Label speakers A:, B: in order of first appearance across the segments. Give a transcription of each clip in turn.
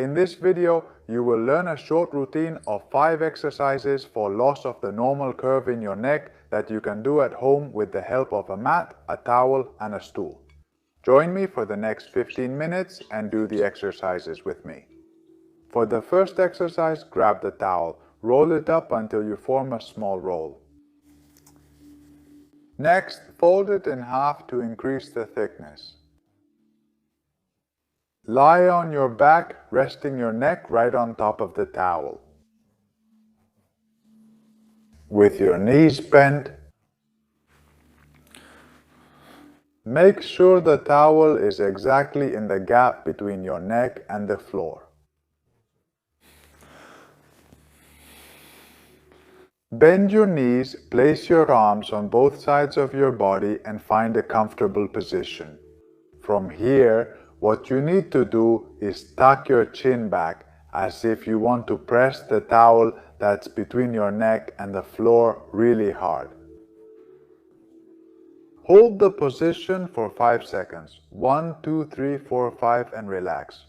A: In this video, you will learn a short routine of 5 exercises for loss of the normal curve in your neck that you can do at home with the help of a mat, a towel, and a stool. Join me for the next 15 minutes and do the exercises with me. For the first exercise, grab the towel. Roll it up until you form a small roll. Next, fold it in half to increase the thickness. Lie on your back, resting your neck right on top of the towel. With your knees bent, make sure the towel is exactly in the gap between your neck and the floor. Bend your knees, place your arms on both sides of your body and find a comfortable position. From here, what you need to do is tuck your chin back as if you want to press the towel that's between your neck and the floor really hard. Hold the position for 5 seconds. 1, 2, 3, 4, 5 and relax.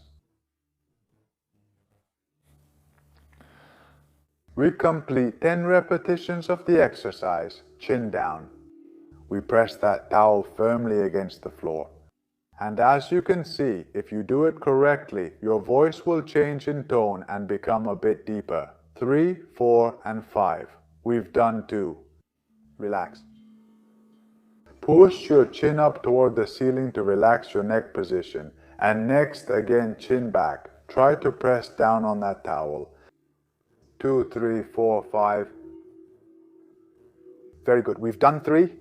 A: We complete 10 repetitions of the exercise, chin down. We press that towel firmly against the floor. And as you can see, if you do it correctly, your voice will change in tone and become a bit deeper. 3, 4, and 5. We've done 2. Relax. Push your chin up toward the ceiling to relax your neck position. And next, again, chin back. Try to press down on that towel. 2, 3, 4, 5. Very good. We've done 3.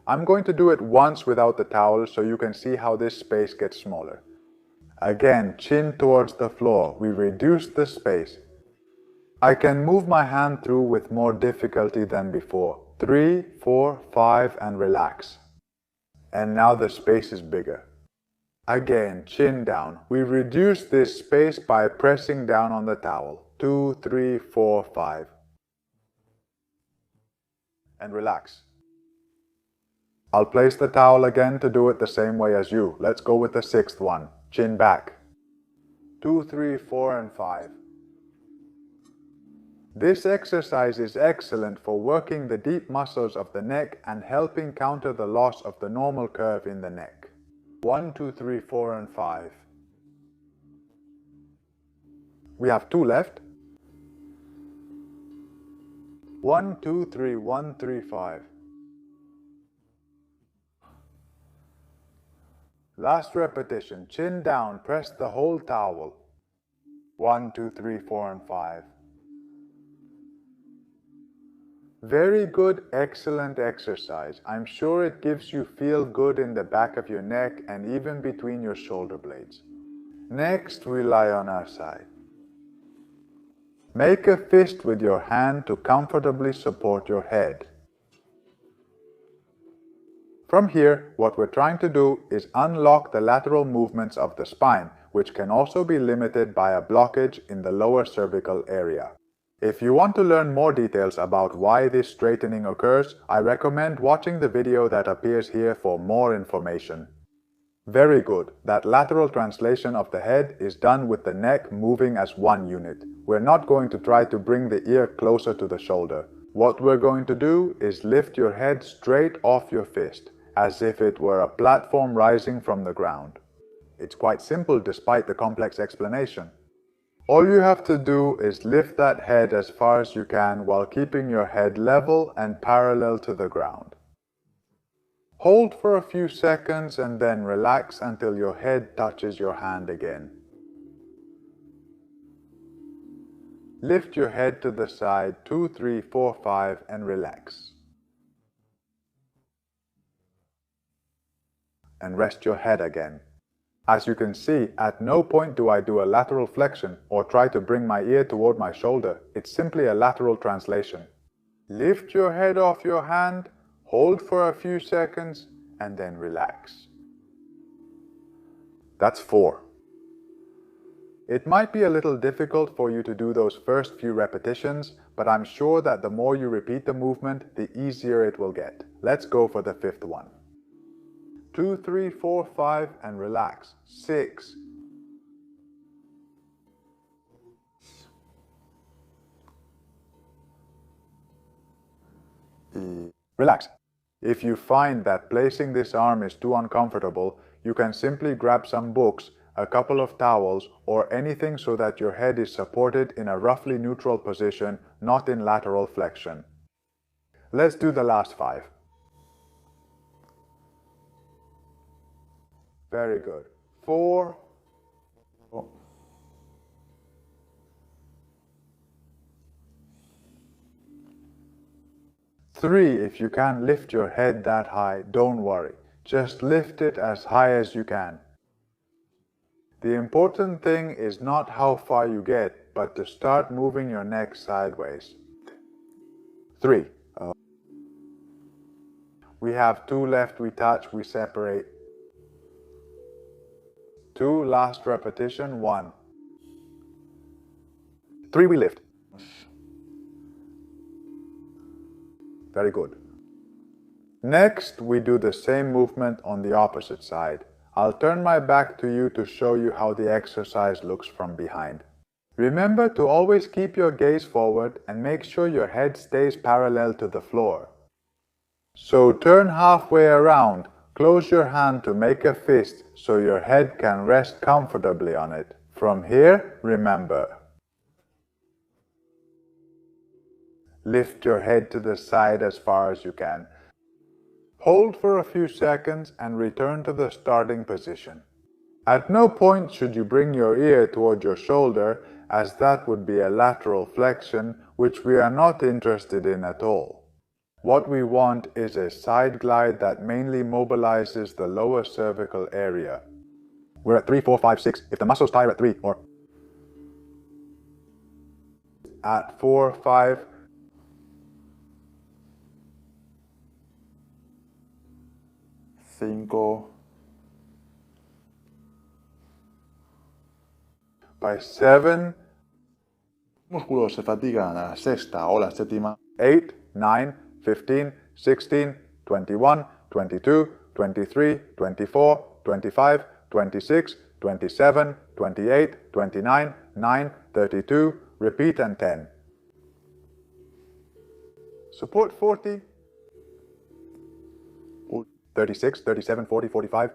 A: I'm going to do it once without the towel so you can see how this space gets smaller. Again, chin towards the floor. We reduce the space. I can move my hand through with more difficulty than before. 3, 4, 5 and relax. And now the space is bigger. Again, chin down. We reduce this space by pressing down on the towel. 2, 3, 4, 5. And relax. I'll place the towel again to do it the same way as you. Let's go with the 6th one. Chin back. 2, 3, 4 and 5. This exercise is excellent for working the deep muscles of the neck and helping counter the loss of the normal curve in the neck. 1, 2, 3, 4 and 5. We have 2 left. 1, 2, 3, 1, 3, 5. Last repetition, chin down, press the whole towel. 1, 2, 3, 4 and 5. Very good, excellent exercise. I'm sure it gives you feel good in the back of your neck and even between your shoulder blades. Next, we lie on our side. Make a fist with your hand to comfortably support your head. From here, what we're trying to do is unlock the lateral movements of the spine, which can also be limited by a blockage in the lower cervical area. If you want to learn more details about why this straightening occurs, I recommend watching the video that appears here for more information. Very good. That lateral translation of the head is done with the neck moving as one unit. We're not going to try to bring the ear closer to the shoulder. What we're going to do is lift your head straight off your fist, as if it were a platform rising from the ground. It's quite simple despite the complex explanation. All you have to do is lift that head as far as you can while keeping your head level and parallel to the ground. Hold for a few seconds and then relax until your head touches your hand again. Lift your head to the side 2, 3, 4, 5 and relax. And rest your head again. As you can see, at no point do I do a lateral flexion or try to bring my ear toward my shoulder. It's simply a lateral translation. Lift your head off your hand, hold for a few seconds, and then relax. That's 4. It might be a little difficult for you to do those first few repetitions, but I'm sure that the more you repeat the movement, the easier it will get. Let's go for the 5th one. 2, 3, 4, 5 and relax. 6. Relax. If you find that placing this arm is too uncomfortable, you can simply grab some books, a couple of towels, or anything so that your head is supported in a roughly neutral position, not in lateral flexion. Let's do the last 5. Very good. 4. 3. If you can't lift your head that high, don't worry. Just lift it as high as you can. The important thing is not how far you get, but to start moving your neck sideways. 3. We have 2 left, we touch, we separate. 2, last repetition, 1. 3, we lift. Very good. Next, we do the same movement on the opposite side. I'll turn my back to you to show you how the exercise looks from behind. Remember to always keep your gaze forward and make sure your head stays parallel to the floor. So turn halfway around, close your hand to make a fist so your head can rest comfortably on it. From here, remember. Lift your head to the side as far as you can. Hold for a few seconds and return to the starting position. At no point should you bring your ear toward your shoulder, as that would be a lateral flexion, which we are not interested in at all. What we want is a side glide that mainly mobilizes the lower cervical area. We're at 3, 4, 5, 6. If the muscles tire at 3 or at 4, 5, 5. By 7,
B: músculos se fatigan a la sexta o la séptima.
A: 8, 9, 15, 16, 21, 22, 23, 24, 25, 26, 27, 28, 29, 9, 32, repeat and 10. Support 40, 36, 37, 40, 45,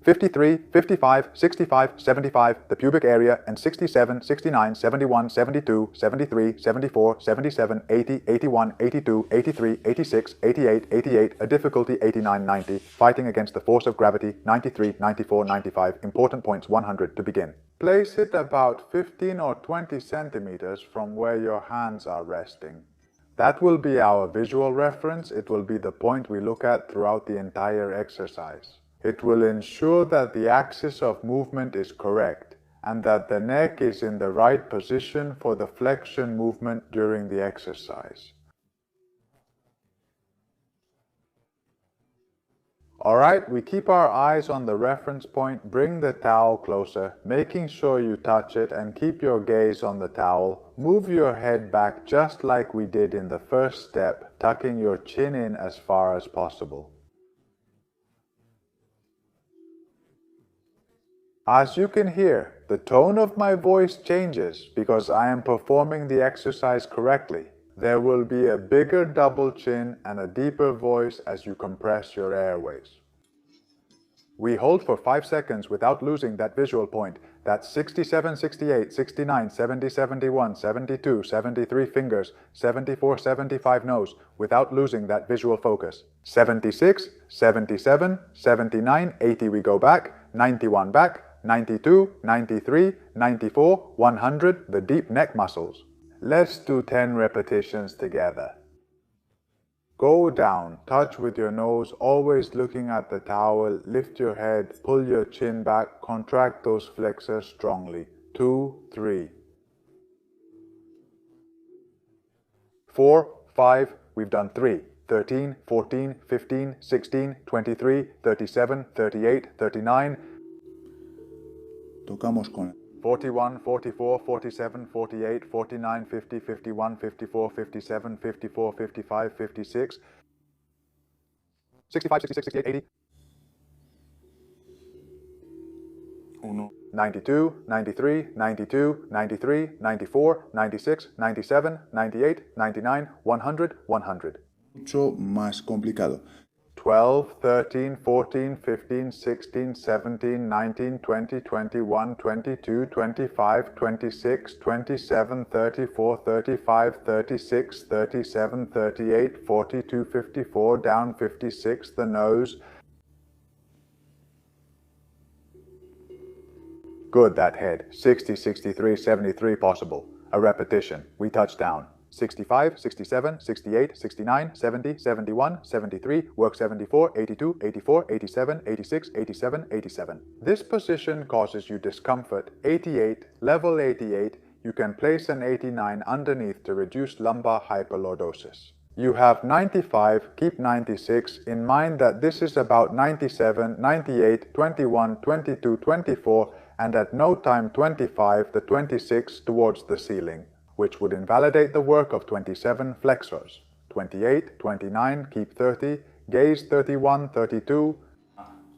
A: 53, 55, 65, 75, the pubic area, and 67, 69, 71, 72, 73, 74, 77, 80, 81, 82, 83, 86, 88, 88, a difficulty 89, 90, fighting against the force of gravity 93, 94, 95, important points 100 to begin. Place it about 15 or 20 centimeters from where your hands are resting. That will be our visual reference. It will be the point we look at throughout the entire exercise. It will ensure that the axis of movement is correct and that the neck is in the right position for the flexion movement during the exercise. Alright, we keep our eyes on the reference point, bring the towel closer, making sure you touch it and keep your gaze on the towel. Move your head back just like we did in the first step, tucking your chin in as far as possible. As you can hear, the tone of my voice changes because I am performing the exercise correctly. There will be a bigger double chin and a deeper voice as you compress your airways. We hold for 5 seconds without losing that visual point. That's 67, 68, 69, 70, 71, 72, 73 fingers, 74, 75 nose, without losing that visual focus. 76, 77, 79, 80 we go back, 91 back, 92, 93, 94, 100, the deep neck muscles. Let's do 10 repetitions together. Go down, touch with your nose, always looking at the towel, lift your head, pull your chin back, contract those flexors strongly. 2, 3. 4, 5, we've done 3. 13, 14, 15, 16, 23, 37, 38, 39.
B: Tocamos con
A: 41, 44, 47, 48, 49, 50, 51, 54, 57, 54, 55, 56, 65, 66, 68, 80. 92, 93, 92, 93, 94, 96, 97, 98, 99, 100, 100.
B: Mucho más complicado.
A: 12, 13, 14, 15, 16, 17, 19, 20, 21, 22, 25, 26, 27, 34, 35, 36, 37, 38, 42, 54, down 56, the nose. Good, that head. 60, 63, 73 possible. A repetition. We touch down. 65, 67, 68, 69, 70, 71, 73, work 74, 82, 84, 87, 86, 87, 87. This position causes you discomfort. 88, level 88, you can place an 89 underneath to reduce lumbar hyperlordosis. You have 95, keep 96, in mind that this is about 97, 98, 21, 22, 24, and at no time 25, the 26 towards the ceiling, which would invalidate the work of 27 flexors. 28, 29, keep 30, gaze 31, 32,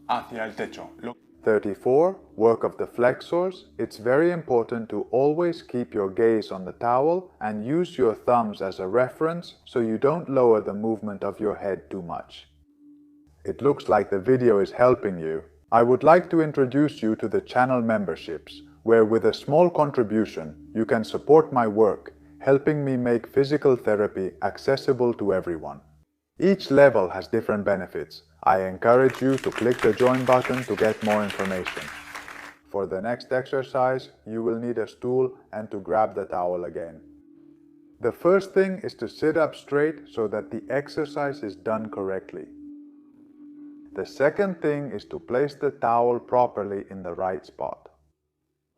B: Hacia el techo.
A: 34, work of the flexors. It's very important to always keep your gaze on the towel and use your thumbs as a reference so you don't lower the movement of your head too much. It looks like the video is helping you. I would like to introduce you to the channel memberships, where with a small contribution you can support my work, helping me make physical therapy accessible to everyone. Each level has different benefits. I encourage you to click the join button to get more information. For the next exercise, you will need a stool and to grab the towel again. The first thing is to sit up straight so that the exercise is done correctly. The second thing is to place the towel properly in the right spot.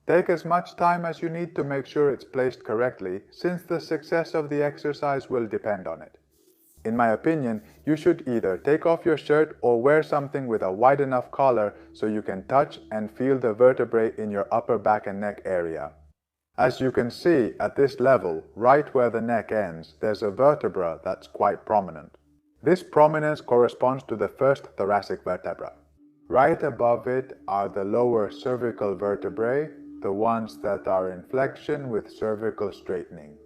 A: Take as much time as you need to make sure it's placed correctly, since the success of the exercise will depend on it. In my opinion, you should either take off your shirt or wear something with a wide enough collar so you can touch and feel the vertebrae in your upper back and neck area. As you can see, at this level, right where the neck ends, there's a vertebra that's quite prominent. This prominence corresponds to the first thoracic vertebra. Right above it are the lower cervical vertebrae, the ones that are in flexion with cervical straightening.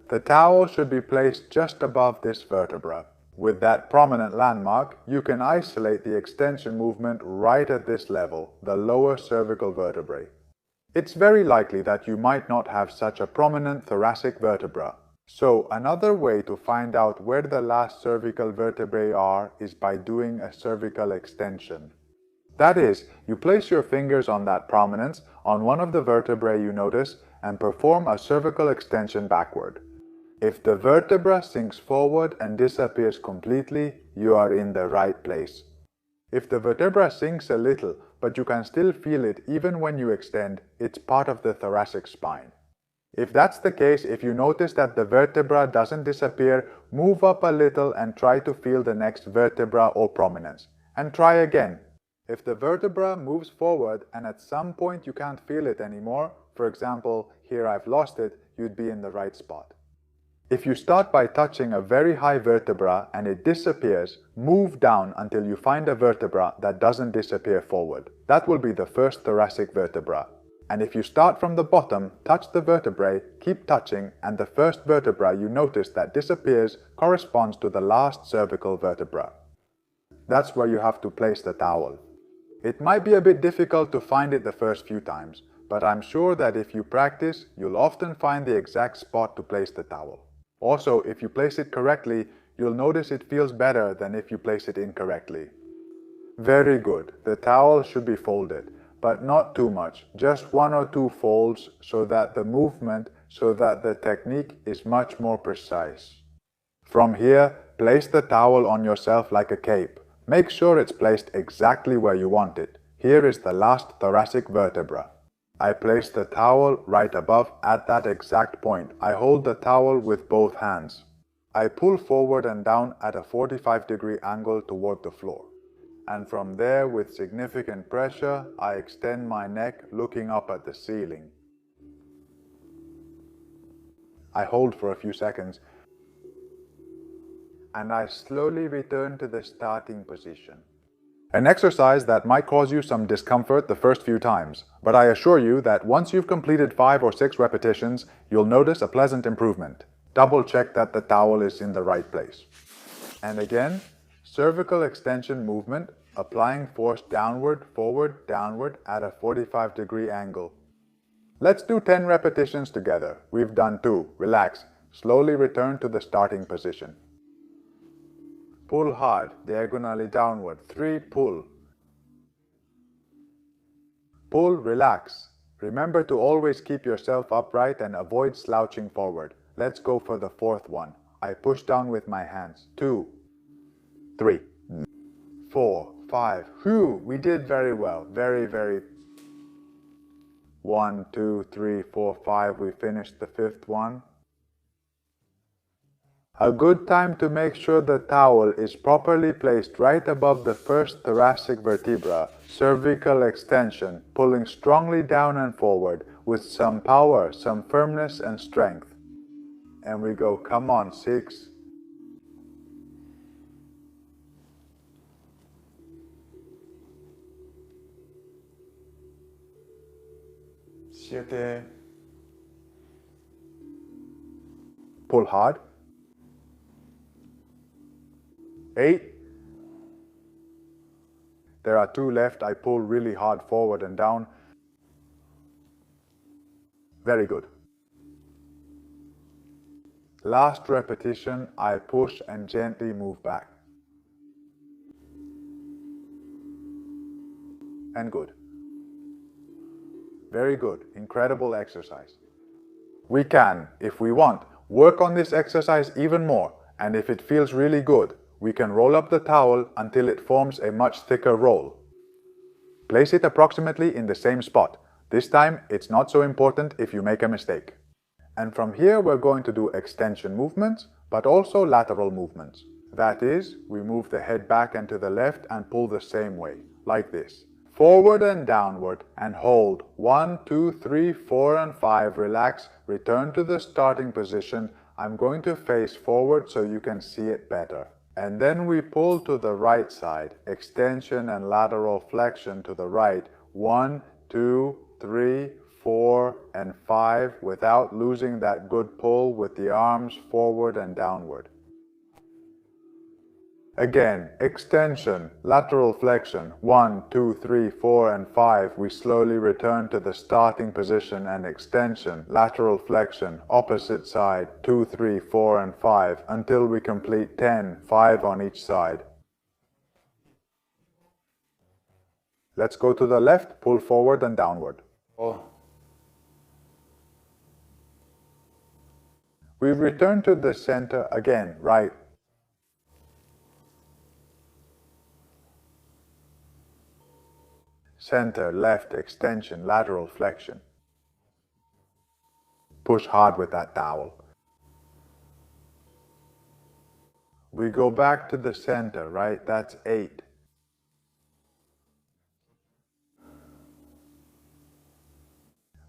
A: The towel should be placed just above this vertebra. With that prominent landmark, you can isolate the extension movement right at this level, the lower cervical vertebrae. It's very likely that you might not have such a prominent thoracic vertebra. So another way to find out where the last cervical vertebrae are is by doing a cervical extension. That is, you place your fingers on that prominence, on one of the vertebrae you notice, and perform a cervical extension backward. If the vertebra sinks forward and disappears completely, you are in the right place. If the vertebra sinks a little, but you can still feel it even when you extend, it's part of the thoracic spine. If that's the case, if you notice that the vertebra doesn't disappear, move up a little and try to feel the next vertebra or prominence. And try again. If the vertebra moves forward and at some point you can't feel it anymore, for example, here I've lost it, you'd be in the right spot. If you start by touching a very high vertebra and it disappears, move down until you find a vertebra that doesn't disappear forward. That will be the first thoracic vertebra. And if you start from the bottom, touch the vertebrae, keep touching, and the first vertebra you notice that disappears corresponds to the last cervical vertebra. That's where you have to place the towel. It might be a bit difficult to find it the first few times, but I'm sure that if you practice, you'll often find the exact spot to place the towel. Also, if you place it correctly, you'll notice it feels better than if you place it incorrectly. Very good. The towel should be folded, but not too much. Just 1 or 2 folds so that the technique is much more precise. From here, place the towel on yourself like a cape. Make sure it's placed exactly where you want it. Here is the last thoracic vertebra. I place the towel right above at that exact point. I hold the towel with both hands. I pull forward and down at a 45-degree angle toward the floor. And from there, with significant pressure, I extend my neck looking up at the ceiling. I hold for a few seconds, and I slowly return to the starting position. An exercise that might cause you some discomfort the first few times, but I assure you that once you've completed 5 or 6 repetitions, you'll notice a pleasant improvement. Double check that the towel is in the right place. And again, cervical extension movement, applying force downward, forward, downward at a 45-degree angle. Let's do 10 repetitions together. We've done 2. Relax. Slowly return to the starting position. Pull hard, diagonally downward. 3, pull. Pull, relax. Remember to always keep yourself upright and avoid slouching forward. Let's go for the 4th one. I push down with my hands. 2, 3, 4, 5. Whew, we did very well. Very. 1, 2, 3, 4, 5. We finished the 5th one. A good time to make sure the towel is properly placed right above the first thoracic vertebra, cervical extension, pulling strongly down and forward with some power, some firmness and strength. And we go, come on, 6.
B: 7.
A: Pull hard. 8. There are 2 left. I pull really hard forward and down. Very good. Last repetition, I push and gently move back. And good. Very good. Incredible exercise. We can, if we want, work on this exercise even more, and if it feels really good, we can roll up the towel until it forms a much thicker roll. Place it approximately in the same spot. This time, it's not so important if you make a mistake. And from here, we're going to do extension movements, but also lateral movements. That is, we move the head back and to the left and pull the same way, like this. Forward and downward, and hold. 1, 2, 3, 4, and 5. Relax. Return to the starting position. I'm going to face forward so you can see it better. And then we pull to the right side. Extension and lateral flexion to the right. 1, 2, 3, 4, and 5 without losing that good pull with the arms forward and downward. Again, extension, lateral flexion, 1, 2, 3, 4, and 5. We slowly return to the starting position and extension, lateral flexion, opposite side, 2, 3, 4, and 5, until we complete 10, 5 on each side. Let's go to the left, pull forward and downward. We return to the center again, right. Center, left, extension, lateral flexion. Push hard with that towel. We go back to the center, right? That's 8.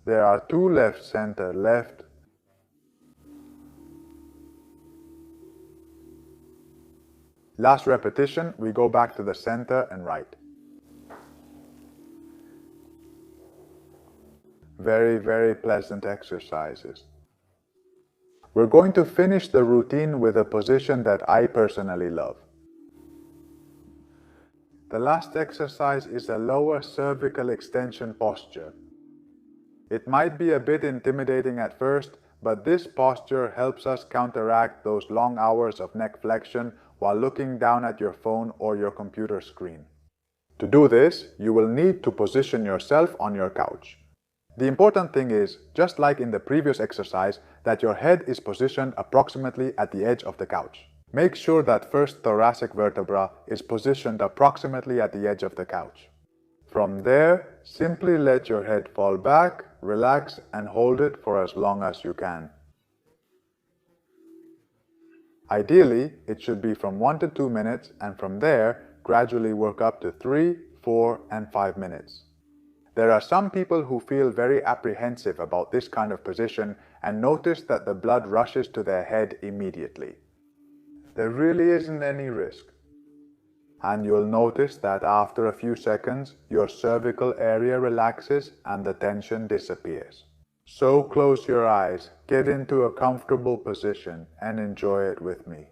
A: There are 2 left, center, left. Last repetition, we go back to the center and right. Very pleasant exercises. We're going to finish the routine with a position that I personally love. The last exercise is a lower cervical extension posture. It might be a bit intimidating at first, but this posture helps us counteract those long hours of neck flexion while looking down at your phone or your computer screen. To do this, you will need to position yourself on your couch. The important thing is, just like in the previous exercise, that your head is positioned approximately at the edge of the couch. Make sure that first thoracic vertebra is positioned approximately at the edge of the couch. From there, simply let your head fall back, relax, and hold it for as long as you can. Ideally, it should be from 1 to 2 minutes, and from there, gradually work up to 3, 4, and 5 minutes. There are some people who feel very apprehensive about this kind of position and notice that the blood rushes to their head immediately. There really isn't any risk. and you'll notice that after a few seconds, your cervical area relaxes and the tension disappears. So close your eyes, get into a comfortable position, and enjoy it with me.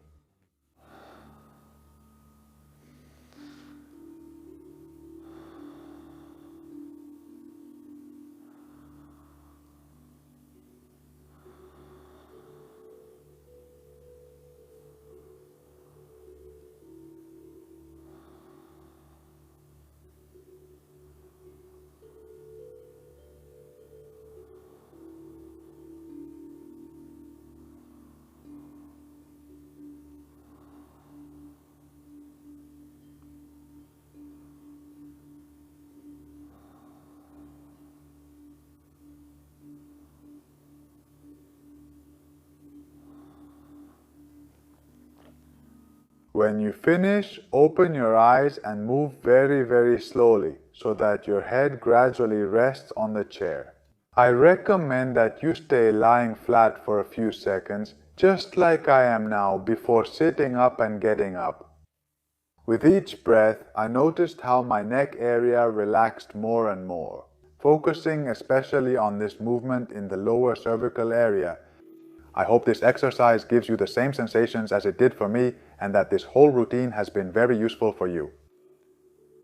A: When you finish, open your eyes and move very slowly so that your head gradually rests on the chair. I recommend that you stay lying flat for a few seconds, just like I am now, before sitting up and getting up. With each breath, I noticed how my neck area relaxed more and more. Focusing especially on this movement in the lower cervical area, I hope this exercise gives you the same sensations as it did for me and that this whole routine has been very useful for you.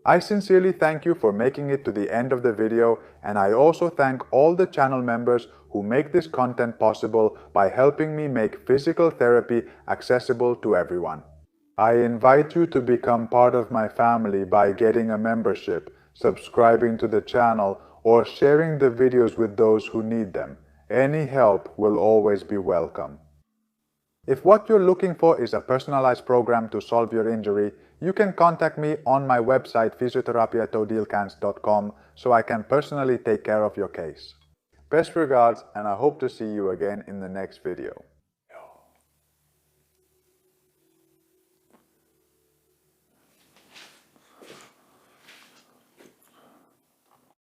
A: I sincerely thank you for making it to the end of the video, and I also thank all the channel members who make this content possible by helping me make physical therapy accessible to everyone. I invite you to become part of my family by getting a membership, subscribing to the channel, or sharing the videos with those who need them. Any help will always be welcome. If what you're looking for is a personalized program to solve your injury, you can contact me on my website physiotherapia@odilkans.com so I can personally take care of your case. Best regards, and I hope to see you again in the next video.